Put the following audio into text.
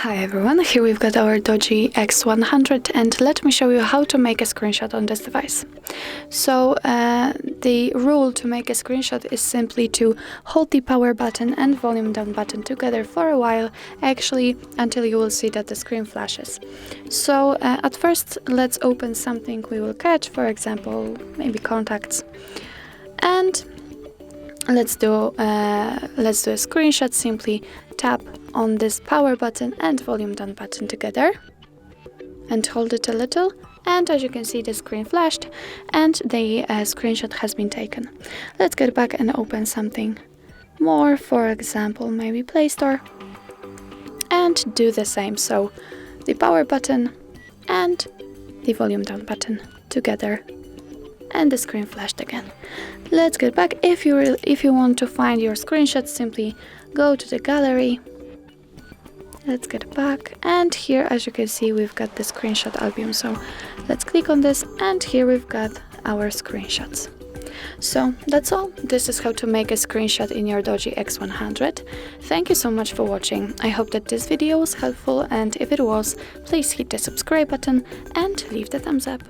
Hi everyone, here we've got our DOOGEE X100 and let me show you how to make a screenshot on this device. So the rule to make a screenshot is simply to hold the power button and volume down button together for a while, actually until you will see that the screen flashes. So at first let's open something we will catch, for example maybe contacts, and let's do a screenshot. Simply tap on this power button and volume down button together and hold it a little, and as you can see the screen flashed and the screenshot has been taken. Let's get back and open something more, for example maybe Play Store, and do the same. So the power button and the volume down button together, and the screen flashed again. Let's get back. If you want to find your screenshot, simply go to the gallery. Let's get back, and here as you can see we've got the screenshot album. So let's click on this, and here we've got our screenshots. So that's all. This is how to make a screenshot in your DOOGEE X100. Thank you so much for watching. I hope that this video was helpful, and if it was, please hit the subscribe button and leave the thumbs up.